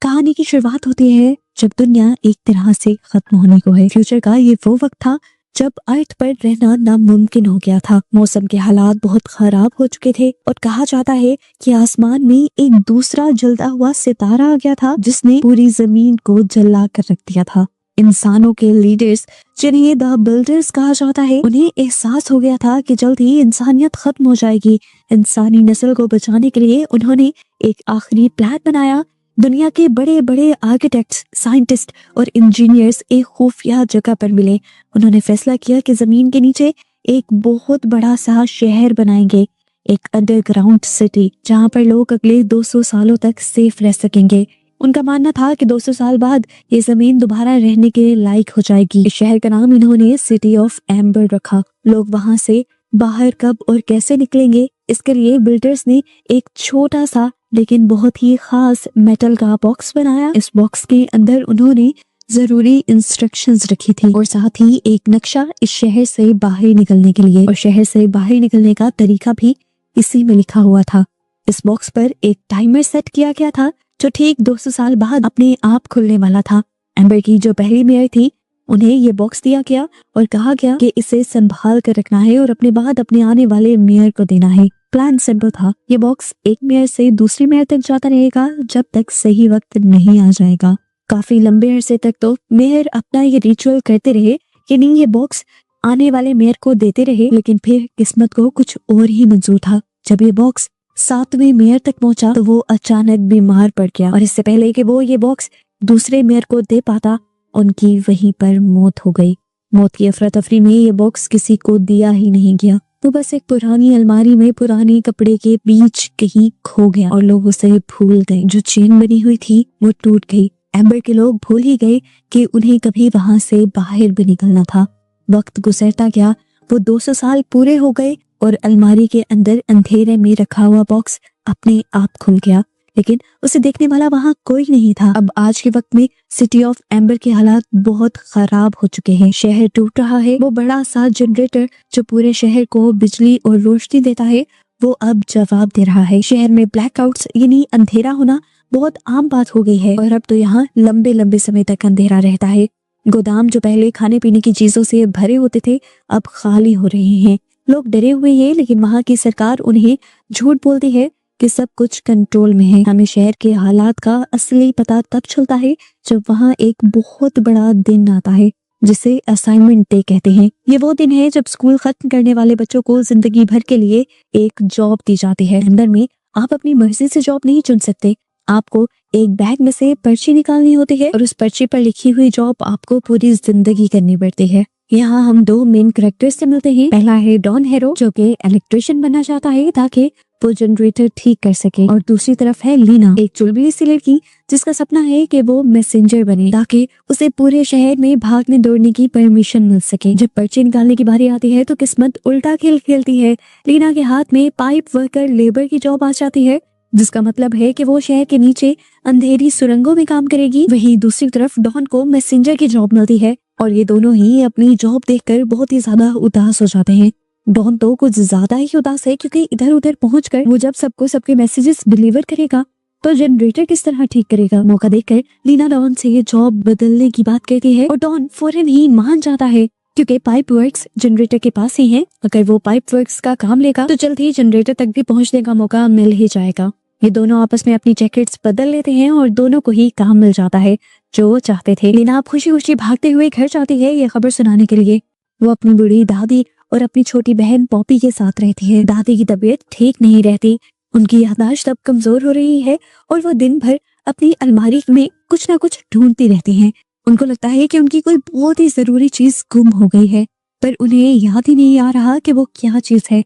कहानी की शुरुआत होती है जब दुनिया एक तरह से खत्म होने को है। फ्यूचर का ये वो वक्त था जब अर्थ पर रहना नामुमकिन हो गया था। मौसम के हालात बहुत खराब हो चुके थे और कहा जाता है कि आसमान में एक दूसरा जलता हुआ सितारा आ गया था जिसने पूरी जमीन को जला कर रख दिया था। इंसानों के लीडर्स, जिन्हें द बिल्डर्स कहा जाता है, उन्हें एहसास हो गया था कि जल्द ही इंसानियत खत्म हो जाएगी। इंसानी नस्ल को बचाने के लिए उन्होंने एक आखिरी प्लान बनाया। दुनिया के बड़े बड़े आर्किटेक्ट्स, साइंटिस्ट और इंजीनियर्स एक खुफिया जगह पर मिले। उन्होंने फैसला किया कि जमीन के नीचे एक बहुत बड़ा सा शहर बनाएंगे, एक अंडरग्राउंड सिटी, जहां पर लोग अगले 200 सालों तक सेफ रह सकेंगे। उनका मानना था कि 200 साल बाद ये जमीन दोबारा रहने के लायक हो जाएगी। इस शहर का नाम इन्होंने सिटी ऑफ एम्बर रखा। लोग वहां से बाहर कब और कैसे निकलेंगे, इसके लिए बिल्डर्स ने एक छोटा सा लेकिन बहुत ही खास मेटल का बॉक्स बनाया। इस बॉक्स के अंदर उन्होंने जरूरी इंस्ट्रक्शंस रखी थी और साथ ही एक नक्शा इस शहर से बाहर निकलने के लिए, और शहर से बाहर निकलने का तरीका भी इसी में लिखा हुआ था। इस बॉक्स पर एक टाइमर सेट किया गया था जो ठीक 200 साल बाद अपने आप खुलने वाला था। एम्बर की जो पहली मेयर थी, उन्हें ये बॉक्स दिया गया और कहा गया कि इसे संभाल कर रखना है और अपने बाद अपने आने वाले मेयर को देना है। प्लान सिंपल था, ये बॉक्स एक मेयर से दूसरी मेयर तक जाता रहेगा जब तक सही वक्त नहीं आ जाएगा। काफी लंबे अरसे तक तो मेयर अपना ये रिचुअल करते रहे कि नहीं, ये बॉक्स आने वाले मेयर को देते रहे, लेकिन फिर किस्मत को कुछ और ही मंजूर था। जब ये बॉक्स 7वें मेयर तक पहुंचा तो वो अचानक बीमार पड़ गया और इससे पहले कि वो ये बॉक्स दूसरे मेयर को दे पाता, उनकी वहीं पर मौत हो गई। मौत की अफरा तफरी में ये बॉक्स किसी को दिया ही नहीं गया, तो बस एक पुरानी अलमारी में पुराने कपड़े के बीच कहीं खो गया और लोग उसे भूल गए। जो चेन बनी हुई थी वो टूट गई। एम्बर के लोग भूल ही गए कि उन्हें कभी वहां से बाहर भी निकलना था। वक्त गुजरता गया, वो 200 साल पूरे हो गए और अलमारी के अंदर अंधेरे में रखा हुआ बॉक्स अपने आप खुल गया, लेकिन उसे देखने वाला वहां कोई नहीं था। अब आज के वक्त में सिटी ऑफ एम्बर के हालात बहुत खराब हो चुके हैं। शहर टूट रहा है। वो बड़ा सा जनरेटर जो पूरे शहर को बिजली और रोशनी देता है, वो अब जवाब दे रहा है। शहर में ब्लैकआउट्स यानी अंधेरा होना बहुत आम बात हो गई है और अब तो यहाँ लंबे लंबे समय तक अंधेरा रहता है। गोदाम जो पहले खाने पीने की चीजों से भरे होते थे, अब खाली हो रहे हैं। लोग डरे हुए हैं, लेकिन वहाँ की सरकार उन्हें झूठ बोलती है कि सब कुछ कंट्रोल में है। हमें शहर के हालात का असली पता तब चलता है जब वहाँ एक बहुत बड़ा दिन आता है जिसे असाइनमेंट डे कहते हैं। ये वो दिन है जब स्कूल खत्म करने वाले बच्चों को जिंदगी भर के लिए एक जॉब दी जाती है। अंदर में आप अपनी मर्जी से जॉब नहीं चुन सकते। आपको एक बैग में से पर्ची निकालनी होती है और उस पर्ची पर लिखी हुई जॉब आपको पूरी जिंदगी करनी पड़ती है। यहाँ हम दो मेन कैरेक्टर्स से मिलते हैं। पहला है डॉन हेरो, जो कि इलेक्ट्रिशियन बनना चाहता है ताकि वो जनरेटर ठीक कर सके, और दूसरी तरफ है लीना, एक चुलबुली सी लड़की जिसका सपना है कि वो मैसेंजर बने ताकि उसे पूरे शहर में भागने दौड़ने की परमिशन मिल सके। जब पर्ची निकालने की बारी आती है तो किस्मत उल्टा खेल खेलती है। लीना के हाथ में पाइप वर्कर लेबर की जॉब आ जाती है, जिसका मतलब है कि वो शहर के नीचे अंधेरी सुरंगों में काम करेगी। वहीं दूसरी तरफ डॉन को मैसेंजर की जॉब मिलती है और ये दोनों ही अपनी जॉब देखकर बहुत ही ज्यादा उदास हो जाते हैं। डॉन तो कुछ ज्यादा ही उदास है क्योंकि इधर उधर पहुंचकर वो जब सबको सबके मैसेजेस डिलीवर करेगा तो जनरेटर किस तरह ठीक करेगा। मौका देखकर लीना डॉन से ये जॉब बदलने की बात कहती है और डॉन फौरन ही मान जाता है क्योंकि पाइप वर्क्स जनरेटर के पास ही है। अगर वो पाइप वर्क्स का काम लेगा तो जल्द ही जनरेटर तक भी पहुंचने का मौका मिल ही जाएगा। ये दोनों आपस में अपनी जैकेट्स बदल लेते हैं और दोनों को ही काम मिल जाता है जो वो चाहते थे। लीना खुशी खुशी भागते हुए घर जाती है ये खबर सुनाने के लिए। वो अपनी बूढ़ी दादी और अपनी छोटी बहन पॉपी के साथ रहती है। दादी की तबीयत ठीक नहीं रहती, उनकी याददाश्त अब कमजोर हो रही है और वो दिन भर अपनी अलमारी में कुछ ना कुछ ढूंढती रहती हैं। उनको लगता है कि उनकी कोई बहुत ही जरूरी चीज गुम हो गई है, पर उन्हें याद ही नहीं आ रहा कि वो क्या चीज है।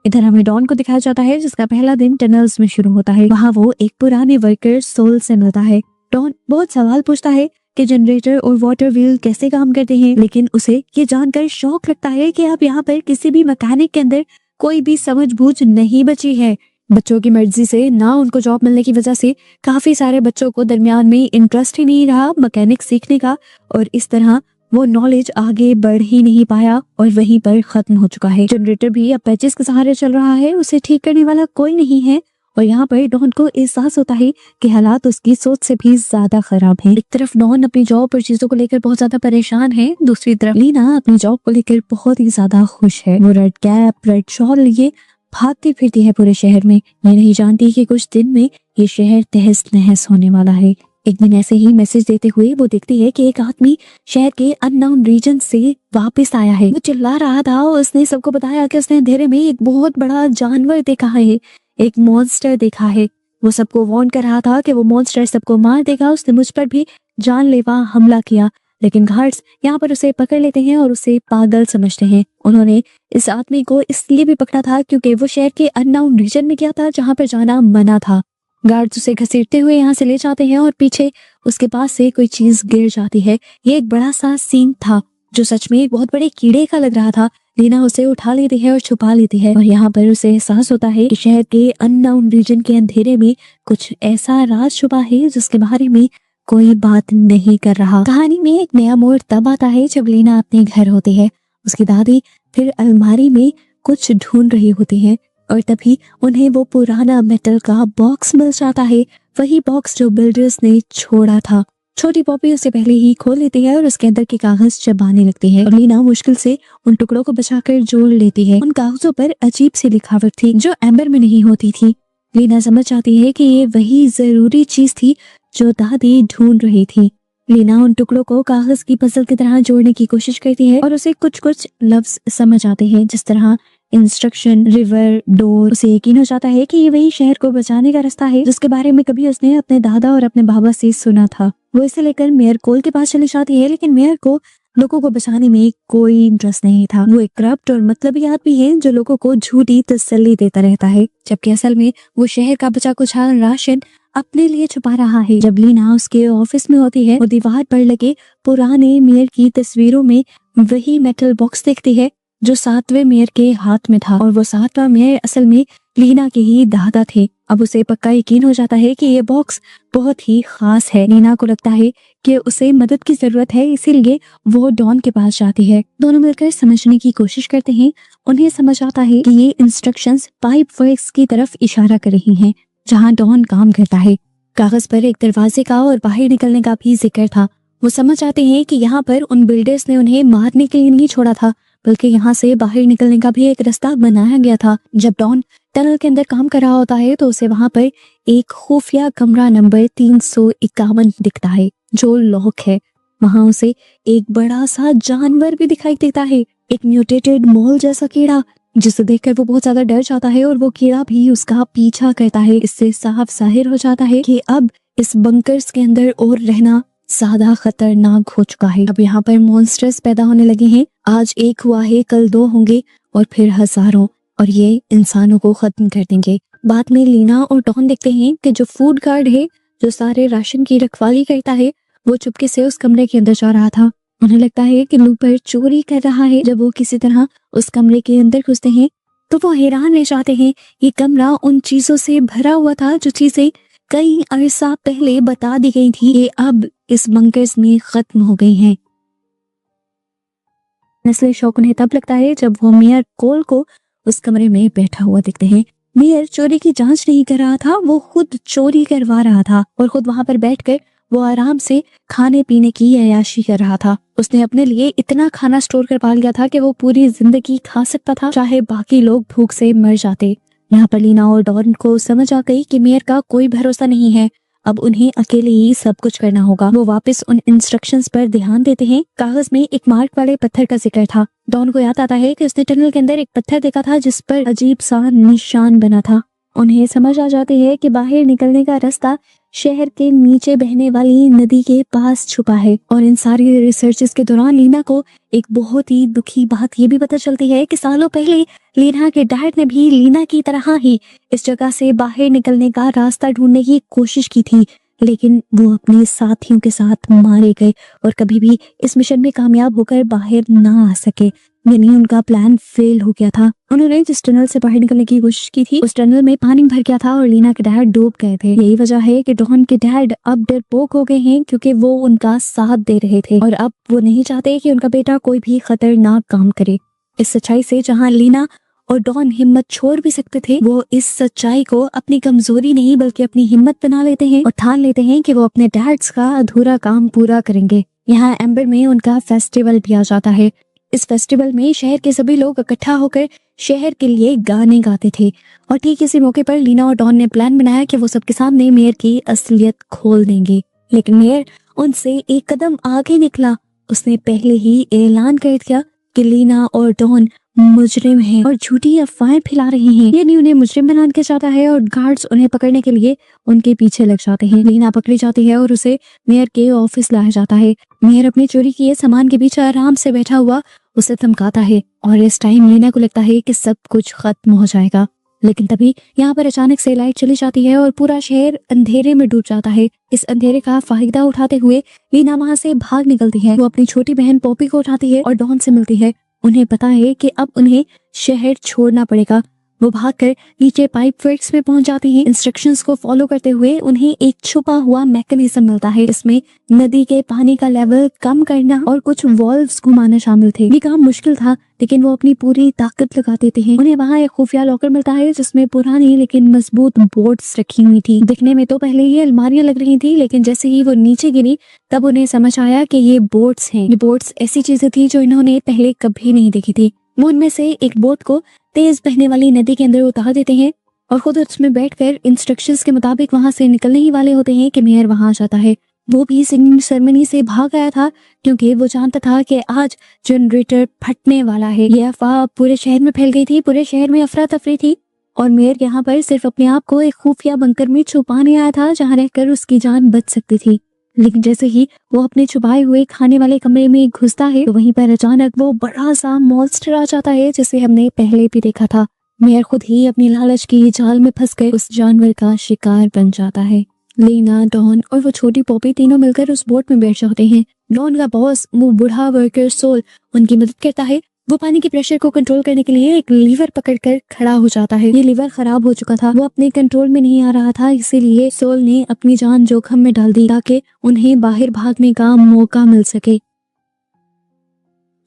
इधर हमें डॉन को दिखाया जाता है जिसका पहला दिन टनल्स में शुरू होता है। वहाँ वो एक पुराने वर्कर सोल से मिलता है। डॉन बहुत सवाल पूछता है कि जनरेटर और वाटर व्हील कैसे काम करते हैं, लेकिन उसे ये जानकर शौक लगता है कि अब यहाँ पर किसी भी मैकेनिक के अंदर कोई भी समझबूझ नहीं बची है। बच्चों की मर्जी से ना उनको जॉब मिलने की वजह से काफी सारे बच्चों को दरमियान में इंटरेस्ट ही नहीं रहा मैकेनिक सीखने का, और इस तरह वो नॉलेज आगे बढ़ ही नहीं पाया और वहीं पर खत्म हो चुका है। जनरेटर भी अब पैचेस के सहारे चल रहा है, उसे ठीक करने वाला कोई नहीं है और यहाँ पर डॉन को एहसास होता है कि हालात उसकी सोच से भी ज्यादा खराब हैं। एक तरफ डॉन अपनी जॉब और चीजों को लेकर बहुत ज्यादा परेशान है, दूसरी तरफ लीना अपनी जॉब को लेकर बहुत ही ज्यादा खुश है। वो रेड कैप रेड शॉल लिए भागती फिरती है पूरे शहर में। ये नहीं जानती कि कुछ दिन में ये शहर तहस नहस होने वाला है। एक दिन ऐसे ही मैसेज देते हुए वो देखती है कि एक आदमी शहर के अननोन रीजन से वापस आया है। वो चिल्ला रहा था, उसने सबको बताया कि उसने अंधेरे में एक बहुत बड़ा जानवर देखा है, एक मॉन्स्टर देखा है। वो सबको वार्न कर रहा था कि वो मॉन्स्टर सबको मार देगा। उसने मुझ पर भी जानलेवा हमला किया, लेकिन गार्ड्स यहाँ पर उसे पकड़ लेते हैं और उसे पागल समझते हैं। उन्होंने इस आदमी को इसलिए भी पकड़ा था क्योंकि वो शहर के अननोन रीजन में गया था जहाँ पर जाना मना था। गार्ड्स उसे घसीटते हुए यहाँ से ले जाते हैं और पीछे उसके पास से कोई चीज गिर जाती है। ये एक बड़ा सा सीन था जो सच में एक बहुत बड़े कीड़े का लग रहा था। लीना उसे उठा लेती है और छुपा लेती है और यहाँ पर उसे एहसास होता है कि शहर के अननोन रीजन के अंधेरे में कुछ ऐसा राज छुपा है जिसके बारे में कोई बात नहीं कर रहा। कहानी में एक नया मोड़ तब आता है जब लीना अपने घर होती है। उसकी दादी फिर अलमारी में कुछ ढूंढ रही होती है और तभी उन्हें वो पुराना मेटल का बॉक्स मिल जाता है, वही बॉक्स जो बिल्डर्स ने छोड़ा था। छोटी पॉपी उसे पहले ही खोल लेती है और उसके अंदर के कागज चबाने लगती है और लीना मुश्किल से उन टुकड़ों को बचाकर जोड़ लेती है। उन कागजों पर अजीब सी लिखावट थी जो एम्बर में नहीं होती थी। लीना समझ जाती है कि ये वही जरूरी चीज थी जो दादी ढूंढ रही थी। लीना उन टुकड़ों को कागज की पजल की तरह जोड़ने की कोशिश करती है और उसे कुछ कुछ लफ्ज समझ आते हैं, जिस तरह इंस्ट्रक्शन, रिवर, डोर। उसे यकीन हो जाता है कि ये वही शहर को बचाने का रास्ता है जिसके बारे में कभी उसने अपने दादा और अपने बाबा से सुना था। वो इसे लेकर मेयर कोल के पास चली जाती है, लेकिन मेयर को लोगों को बचाने में कोई इंटरेस्ट नहीं था। वो एक करप्ट और मतलबी आदमी है जो लोगों को झूठी तसल्ली देता रहता है, जबकि असल में वो शहर का बचा कुचा राशन अपने लिए छुपा रहा है। जब लीना उसके ऑफिस में होती है, वो दीवार पर लगे पुराने मेयर की तस्वीरों में वही मेटल बॉक्स देखती है जो 7वें मेयर के हाथ में था और वो 7वां मेयर असल में लीना के ही दादा थे। अब उसे पक्का यकीन हो जाता है कि ये बॉक्स बहुत ही खास है। लीना को लगता है कि उसे मदद की जरूरत है, इसीलिए वो डॉन के पास जाती है। दोनों मिलकर समझने की कोशिश करते हैं। उन्हें समझ आता है कि ये इंस्ट्रक्शंस पाइप वर्क्स की तरफ इशारा कर रही हैं जहाँ डॉन काम करता है। कागज पर एक दरवाजे का और बाहर निकलने का भी जिक्र था। वो समझ आते हैं कि यहाँ पर उन बिल्डर्स ने उन्हें मारने के लिए नहीं छोड़ा था, बल्कि यहाँ से बाहर निकलने का भी एक रास्ता बनाया गया था। जब डॉन टनल के अंदर काम कर रहा होता है तो उसे वहां पर एक खुफिया कमरा नंबर 351 दिखता है जो लॉक है। वहां उसे एक बड़ा सा जानवर भी दिखाई देता है, एक म्यूटेटेड मोल जैसा कीड़ा, जिसे देखकर वो बहुत ज्यादा डर जाता है और वो कीड़ा भी उसका पीछा करता है। इससे साफ जाहिर हो जाता है कि अब इस बंकर्स के अंदर और रहना ज्यादा खतरनाक हो चुका है। अब यहाँ पर मॉन्स्टर्स पैदा होने लगे हैं। आज एक हुआ है, कल 2 होंगे और फिर हजारों, और ये इंसानों को खत्म कर देंगे। बाद में लीना और डॉन देखते हैं कि जो फूड गार्ड है, जो सारे राशन की रखवाली करता है, वो चुपके से उस कमरे के अंदर जा रहा था। उन्हें लगता है कि लूपर चोरी कर रहा है। जब वो किसी तरह उस कमरे के अंदर घुसते हैं तो वो हैरान रह जाते हैं। ये कमरा उन चीजों से भरा हुआ था जो चीजें कई अरसा पहले बता दी गई थी, ये अब इस बंकर्स में खत्म हो गई हैं। इसलिए शौक उन्हें तब लगता है जब वो मेयर कोल को उस कमरे में बैठा हुआ देखते हैं। मेयर चोरी की जांच नहीं कर रहा था, वो खुद चोरी करवा रहा था और खुद वहां पर बैठकर वो आराम से खाने पीने की अय्याशी कर रहा था। उसने अपने लिए इतना खाना स्टोर कर पा लिया था कि वो पूरी जिंदगी खा सकता था, चाहे बाकी लोग भूख से मर जाते। यहाँ पर लीना और डॉन को समझ आ गई कि मेयर का कोई भरोसा नहीं है, अब उन्हें अकेले ही सब कुछ करना होगा। वो वापस उन इंस्ट्रक्शंस पर ध्यान देते हैं। कागज में एक मार्क वाले पत्थर का जिक्र था। डॉन को याद आता है कि उसने टनल के अंदर एक पत्थर देखा था जिस पर अजीब सा निशान बना था। उन्हें समझ आ जाती है कि बाहर निकलने का रास्ता शहर के नीचे बहने वाली नदी के पास छुपा है। और इन सारी रिसर्चेस के दौरान लीना को एक बहुत ही दुखी बात ये भी पता चलती है कि सालों पहले लीना के डैड ने भी लीना की तरह ही इस जगह से बाहर निकलने का रास्ता ढूंढने की कोशिश की थी, लेकिन वो अपने साथियों के साथ मारे गए और कभी भी इस मिशन में कामयाब होकर बाहर ना आ सके। यानी उनका प्लान फेल हो गया था। उन्होंने जिस टनल से बाहर निकलने की कोशिश की थी उस टनल में पानी भर गया था और लीना के डैड डूब गए थे। यही वजह है कि डॉन के डैड अब डरपोक हो गए हैं, क्योंकि वो उनका साथ दे रहे थे और अब वो नहीं चाहते कि उनका बेटा कोई भी खतरनाक काम करे। इस सच्चाई से जहाँ लीना और डॉन हिम्मत छोड़ भी सकते थे, वो इस सच्चाई को अपनी कमजोरी नहीं बल्कि अपनी हिम्मत बना लेते हैं और ठान लेते हैं कि वो अपने डैड्स का अधूरा काम पूरा करेंगे। यहाँ एम्बर में उनका फेस्टिवल भी आ जाता है। इस फेस्टिवल में शहर के सभी लोग इकट्ठा होकर शहर के लिए गाने गाते थे और ठीक इसी मौके पर लीना और डॉन ने प्लान बनाया कि वो सबके सामने मेयर की असलियत खोल देंगे। लेकिन मेयर उनसे एक कदम आगे निकला। उसने पहले ही ऐलान कर दिया कि लीना और डॉन मुजरिम हैं और झूठी अफवाहें फैला रहे हैं। ये उन्हें मुजरिम बना के जाता है और गार्ड्स उन्हें पकड़ने के लिए उनके पीछे लग जाते हैं। लीना पकड़ी जाती है और उसे मेयर के ऑफिस लाया जाता है। मेयर अपनी चोरी किए सामान के बीच आराम से बैठा हुआ उसे धमकाता है और इस टाइम लीना को लगता है कि सब कुछ खत्म हो जाएगा। लेकिन तभी यहाँ पर अचानक से लाइट चली जाती है और पूरा शहर अंधेरे में डूब जाता है। इस अंधेरे का फायदा उठाते हुए लीना वहाँ से भाग निकलती है। वो अपनी छोटी बहन पॉपी को उठाती है और डॉन से मिलती है। उन्हें पता है कि अब उन्हें शहर छोड़ना पड़ेगा। वो भागकर नीचे पाइप वर्क्स में पहुंच जाती हैं। इंस्ट्रक्शंस को फॉलो करते हुए उन्हें एक छुपा हुआ मैकेनिज्म मिलता है। इसमें नदी के पानी का लेवल कम करना और कुछ वॉल्व्स घुमाना शामिल थे। ये काम मुश्किल था लेकिन वो अपनी पूरी ताकत लगा देते हैं। उन्हें वहाँ एक खुफिया लॉकर मिलता है जिसमें पुरानी लेकिन मजबूत बोट्स रखी हुई थी। दिखने में तो पहले ये अलमारियां लग रही थी लेकिन जैसे ही वो नीचे गिरी तब उन्हें समझ आया कि ये बोट्स हैं। ये बोट्स ऐसी चीजें थी जो इन्होंने पहले कभी नहीं देखी थी। वो उनमें से एक बोट को तेज बहने वाली नदी के अंदर उतार देते हैं और खुद उसमें बैठकर इंस्ट्रक्शंस के मुताबिक वहां से निकलने ही वाले होते हैं कि मेयर वहां आ जाता है। वो भी सिंगिंग सेरेमनी से भाग आया था क्योंकि वो जानता था कि आज जनरेटर फटने वाला है। यह अफवाह पूरे शहर में फैल गई थी। पूरे शहर में अफरा तफरी थी और मेयर यहाँ पर सिर्फ अपने आप को एक खुफिया बंकर में छुपाने आया था जहाँ रहकर उसकी जान बच सकती थी। लेकिन जैसे ही वो अपने छुपाए हुए खाने वाले कमरे में घुसता है तो वहीं पर अचानक वो बड़ा सा मॉन्स्टर आ जाता है जिसे हमने पहले भी देखा था। मेयर खुद ही अपनी लालच की जाल में फंसकर उस जानवर का शिकार बन जाता है। लीना, डॉन और वो छोटी पॉपी तीनों मिलकर उस बोट में बैठ जाते हैं। डॉन का बॉस वो बूढ़ा वर्कर सोल उनकी मदद करता है। वो पानी के प्रेशर को कंट्रोल करने के लिए एक लीवर पकड़कर खड़ा हो जाता है। ये लीवर खराब हो चुका था, वो अपने कंट्रोल में नहीं आ रहा था, इसीलिए सोल ने अपनी जान जोखिम में डाल दी ताकि उन्हें बाहर भागने का मौका मिल सके।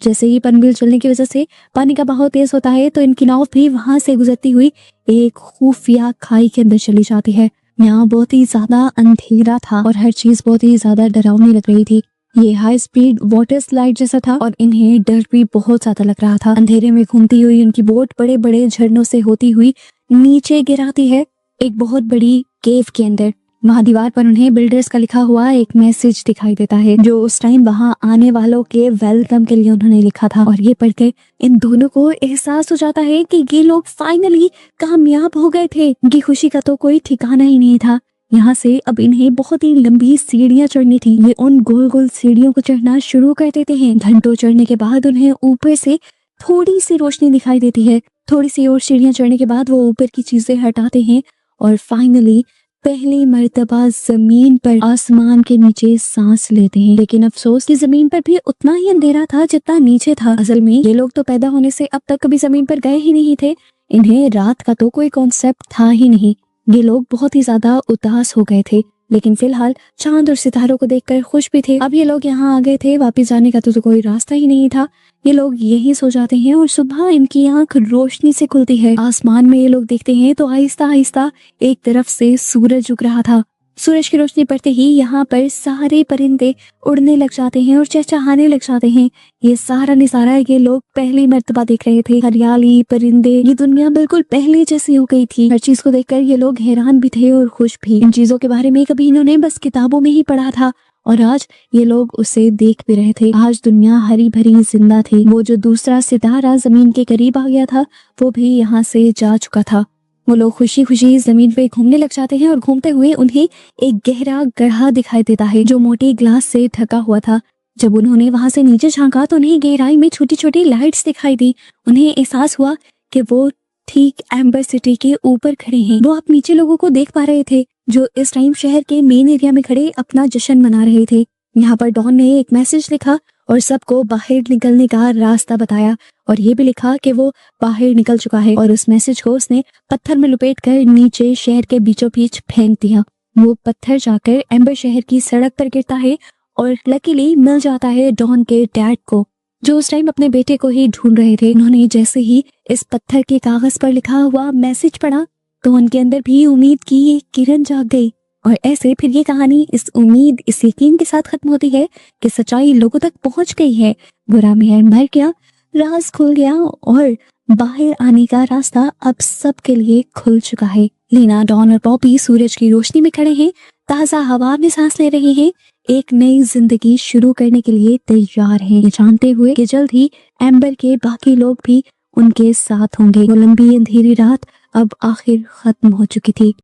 जैसे ही पनबिल चलने की वजह से पानी का बहाव तेज होता है तो इनकी नाव भी वहां से गुजरती हुई एक खुफिया खाई के अंदर चली जाती है। यहाँ बहुत ही ज्यादा अंधेरा था और हर चीज बहुत ही ज्यादा डरावनी लग रही थी। ये हाई स्पीड वाटर स्लाइड जैसा था और इन्हें डर भी बहुत ज्यादा लग रहा था। अंधेरे में घूमती हुई उनकी बोट बड़े बड़े झरनों से होती हुई नीचे गिराती है एक बहुत बड़ी केव के अंदर। वहाँ दीवार पर उन्हें बिल्डर्स का लिखा हुआ एक मैसेज दिखाई देता है जो उस टाइम वहाँ आने वालों के वेलकम के लिए उन्होंने लिखा था। और ये पढ़कर इन दोनों को एहसास हो जाता है कि ये लोग फाइनली कामयाब हो गए थे। इनकी खुशी का तो कोई ठिकाना ही नहीं था। यहाँ से अब इन्हें बहुत ही लंबी सीढ़ियां चढ़नी थी। ये उन गोल गोल सीढ़ियों को चढ़ना शुरू कर देते हैं। घंटों चढ़ने के बाद उन्हें ऊपर से थोड़ी सी रोशनी दिखाई देती है। थोड़ी सी और सीढ़ियां चढ़ने के बाद वो ऊपर की चीजें हटाते हैं और फाइनली पहली मर्तबा जमीन पर आसमान के नीचे सांस लेते हैं। लेकिन अफसोस कि जमीन पर भी उतना ही अंधेरा था जितना नीचे था। असल में ये लोग तो पैदा होने से अब तक कभी जमीन पर गए ही नहीं थे। इन्हें रात का तो कोई कॉन्सेप्ट था ही नहीं। ये लोग बहुत ही ज्यादा उदास हो गए थे लेकिन फिलहाल चांद और सितारों को देखकर खुश भी थे। अब ये लोग यहाँ आ गए थे, वापस जाने का तो कोई रास्ता ही नहीं था। ये लोग यहीं सो जाते हैं और सुबह इनकी आंख रोशनी से खुलती है। आसमान में ये लोग देखते हैं तो आहिस्ता आहिस्ता एक तरफ से सूरज उग रहा था। सूरज की रोशनी पड़ते ही यहाँ पर सारे परिंदे उड़ने लग जाते हैं और चहचहाने लग जाते हैं। ये सारा नजारा ये लोग पहली मर्तबा देख रहे थे। हरियाली, परिंदे, ये दुनिया बिल्कुल पहले जैसी हो गई थी। हर चीज को देखकर ये लोग हैरान भी थे और खुश भी। इन चीजों के बारे में कभी इन्होंने बस किताबों में ही पढ़ा था और आज ये लोग उसे देख भी रहे थे। आज दुनिया हरी भरी जिंदा थी। वो जो दूसरा सितारा जमीन के करीब आ गया था वो भी यहाँ से जा चुका था। वो लोग खुशी खुशी जमीन पे घूमने लग जाते हैं और घूमते हुए उन्हें एक गहरा गड्ढा दिखाई देता है जो मोटी ग्लास से ढका हुआ था। जब उन्होंने वहां से नीचे झांका तो उन्हें गहराई में छोटी छोटी लाइट्स दिखाई दी। उन्हें एहसास हुआ कि वो ठीक एम्बर सिटी के ऊपर खड़े हैं। वो आप नीचे लोगों को देख पा रहे थे जो इस टाइम शहर के मेन एरिया में खड़े अपना जश्न मना रहे थे। यहाँ पर डॉन ने एक मैसेज लिखा और सबको बाहर निकलने का रास्ता बताया और ये भी लिखा कि वो बाहर निकल चुका है और उस मैसेज को उसने पत्थर में लपेटकर नीचे शहर के बीचों बीच फेंक दिया। वो पत्थर जाकर एम्बर शहर की सड़क पर गिरता है और लकीली मिल जाता है डॉन के डैड को। जो उस टाइम अपने बेटे को ही ढूंढ रहे थे। उन्होंने जैसे ही इस पत्थर के कागज पर लिखा हुआ मैसेज पढ़ा तो उनके अंदर भी उम्मीद की एक किरण जाग गई। और ऐसे फिर ये कहानी इस उम्मीद, इस यकीन के साथ खत्म होती है कि सच्चाई लोगों तक पहुंच गई है, बुरा मेहर मर गया, राज खुल गया और बाहर आने का रास्ता अब सबके लिए खुल चुका है। लीना, डॉन और पॉपी सूरज की रोशनी में खड़े हैं, ताजा हवा में सांस ले रहे हैं, एक नई जिंदगी शुरू करने के लिए तैयार हैं, ये जानते हुए कि जल्द ही एम्बर के बाकी लोग भी उनके साथ होंगे। वो लंबी अंधेरी रात अब आखिर खत्म हो चुकी थी।